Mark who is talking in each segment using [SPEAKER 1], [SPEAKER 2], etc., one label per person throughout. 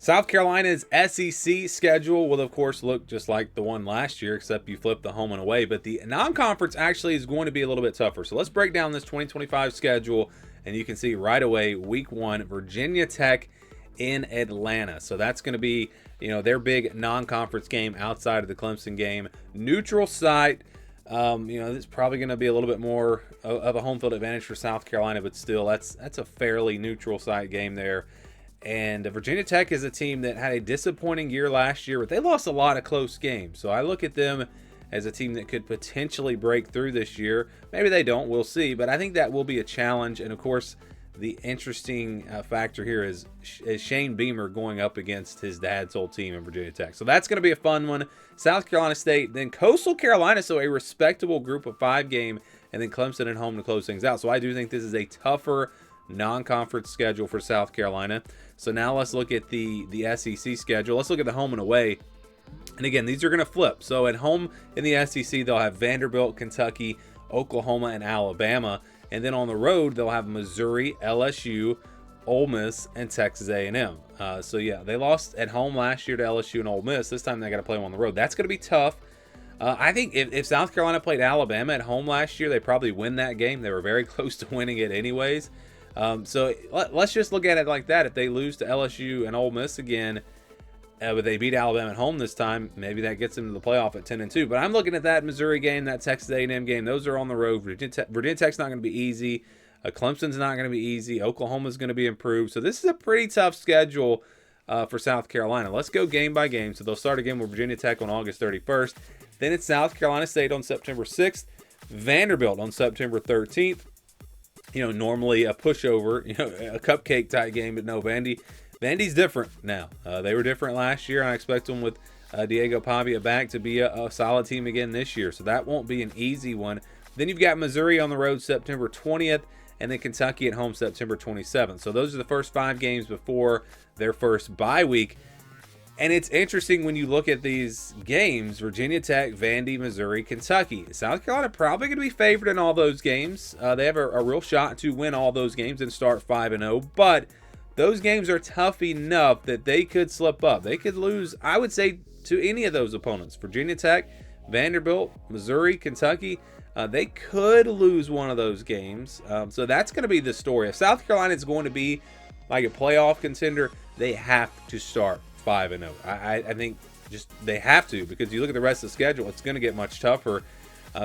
[SPEAKER 1] South Carolina's SEC schedule will, of course, look just like the one last year, except you flip the home and away. But the non-conference actually is going to be a little bit tougher. So let's break down this 2025 schedule, and you can see right away, week 1, Virginia Tech in Atlanta. So that's going to be, their big non-conference game outside of the Clemson game. Neutral site. It's probably going to be a little bit more of a home field advantage for South Carolina, but still, that's a fairly neutral site game there. And Virginia Tech is a team that had a disappointing year last year, but they lost a lot of close games. So I look at them as a team that could potentially break through this year. Maybe they don't, we'll see. But I think that will be a challenge. And of course, the interesting factor here is Shane Beamer going up against his dad's old team in Virginia Tech. So that's going to be a fun one. South Carolina State, then Coastal Carolina, so a respectable group of 5 game, and then Clemson at home to close things out. So I do think this is a tougher non-conference schedule for South Carolina. So now let's look at the SEC schedule. Let's look at the home and away. And again, these are going to flip. So at home in the SEC, they'll have Vanderbilt, Kentucky, Oklahoma, and Alabama. And then on the road, they'll have Missouri, LSU, Ole Miss, and Texas A&M. So yeah, they lost at home last year to LSU and Ole Miss. This time they got to play them on the road. That's going to be tough. I think if South Carolina played Alabama at home last year, they probably win that game. They were very close to winning it anyways. So let's just look at it like that. If they lose to LSU and Ole Miss again, but they beat Alabama at home this time, maybe that gets them to the playoff at 10-2. But I'm looking at that Missouri game, that Texas A&M game. Those are on the road. Virginia Tech's not going to be easy. Clemson's not going to be easy. Oklahoma's going to be improved. So this is a pretty tough schedule for South Carolina. Let's go game by game. So they'll start again with Virginia Tech on August 31st. Then it's South Carolina State on September 6th. Vanderbilt on September 13th. Normally a pushover, a cupcake type game, but no, Vandy's different now. They were different last year. I expect them with Diego Pavia back to be a solid team again this year. So that won't be an easy one. Then you've got Missouri on the road September 20th, and then Kentucky at home September 27th. So those are the first 5 games before their first bye week. And it's interesting when you look at these games, Virginia Tech, Vandy, Missouri, Kentucky. South Carolina probably going to be favored in all those games. They have a real shot to win all those games and start 5-0. But those games are tough enough that they could slip up. They could lose, I would say, to any of those opponents. Virginia Tech, Vanderbilt, Missouri, Kentucky. They could lose one of those games. So that's going to be the story. If South Carolina is going to be like a playoff contender, they have to start 5-0. I think just they have to, because you look at the rest of the schedule, it's going to get much tougher.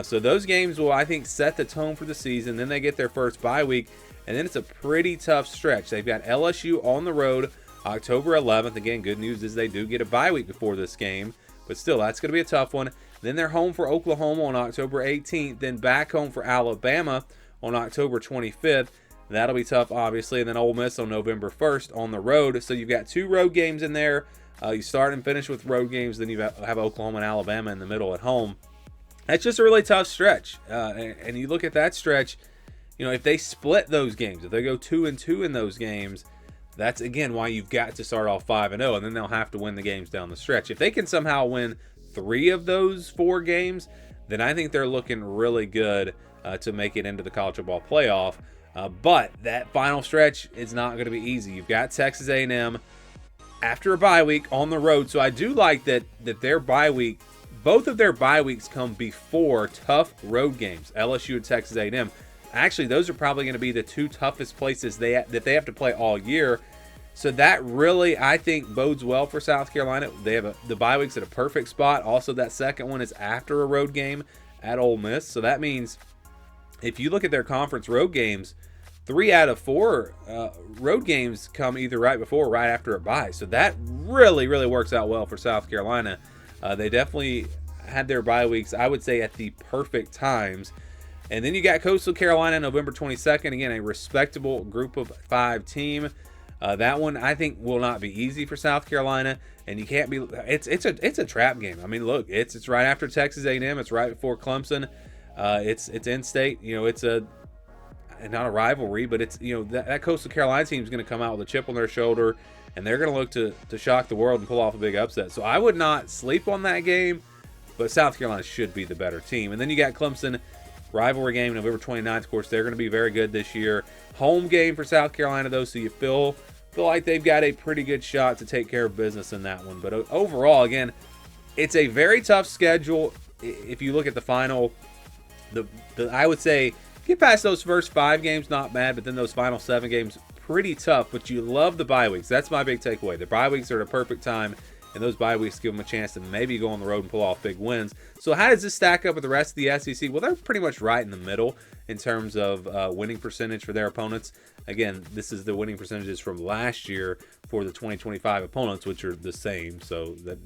[SPEAKER 1] So those games will, I think, set the tone for the season. Then they get their first bye week, and then it's a pretty tough stretch. They've got LSU on the road October 11th. Again, good news is they do get a bye week before this game, but still, that's going to be a tough one. Then they're home for Oklahoma on October 18th, then back home for Alabama on October 25th. That'll be tough, obviously. And then Ole Miss on November 1st on the road. So you've got 2 road games in there. You start and finish with road games. Then you have Oklahoma and Alabama in the middle at home. That's just a really tough stretch. And you look at that stretch, if they split those games, if they go 2-2 in those games, that's, again, why you've got to start off 5-0. And then they'll have to win the games down the stretch. If they can somehow win 3 of those 4 games, then I think they're looking really good to make it into the college football playoff. But that final stretch is not going to be easy. You've got Texas A&M after a bye week on the road. So I do like that their bye week, both of their bye weeks come before tough road games, LSU and Texas A&M. Actually, those are probably going to be the 2 toughest places that they have to play all year. So that really, I think, bodes well for South Carolina. They have the bye week's at a perfect spot. Also, that second one is after a road game at Ole Miss. So that means if you look at their conference road games, 3 out of 4 road games come either right before or right after a bye. So that really, really works out well for South Carolina. They definitely had their bye weeks, I would say, at the perfect times. And then you got Coastal Carolina November 22nd. Again, a respectable group of 5 team. That one, I think, will not be easy for South Carolina. And you can't be – it's a trap game. I mean, look, it's right after Texas A&M. It's right before Clemson. It's in-state. It's not a rivalry, but it's, that Coastal Carolina team is going to come out with a chip on their shoulder, and they're going to look to shock the world and pull off a big upset. So I would not sleep on that game, but South Carolina should be the better team. And then you got Clemson, rivalry game November 29th. Of course, they're going to be very good this year. Home game for South Carolina, though, so you feel feel like they've got a pretty good shot to take care of business in that one. But overall, again, it's a very tough schedule. If you look at the final, I would say get past those first 5 games, not bad, but then those final 7 games, pretty tough. But you love the bye weeks. That's my big takeaway. The bye weeks are the perfect time, and those bye weeks give them a chance to maybe go on the road and pull off big wins. So how does this stack up with the rest of the SEC? Well, they're pretty much right in the middle in terms of winning percentage for their opponents. Again, this is the winning percentages from last year for the 2025 opponents, which are the same. So that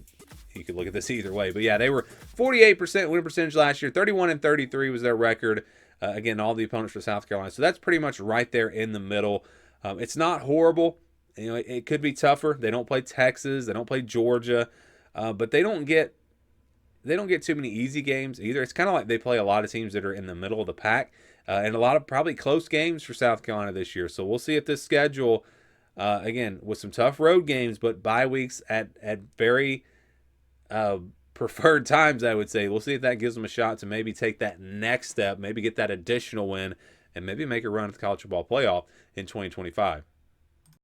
[SPEAKER 1] you could look at this either way. But yeah, they were 48% win percentage last year. 31-33 was their record. Again, all the opponents for South Carolina. So that's pretty much right there in the middle. It's not horrible. You know, it could be tougher. They don't play Texas. They don't play Georgia. But they don't get too many easy games either. It's kind of like they play a lot of teams that are in the middle of the pack. And a lot of probably close games for South Carolina this year. So we'll see if this schedule, again, with some tough road games, but bye weeks at very preferred times, I would say. We'll see if that gives them a shot to maybe take that next step, maybe get that additional win, and maybe make a run at the college football playoff in 2025.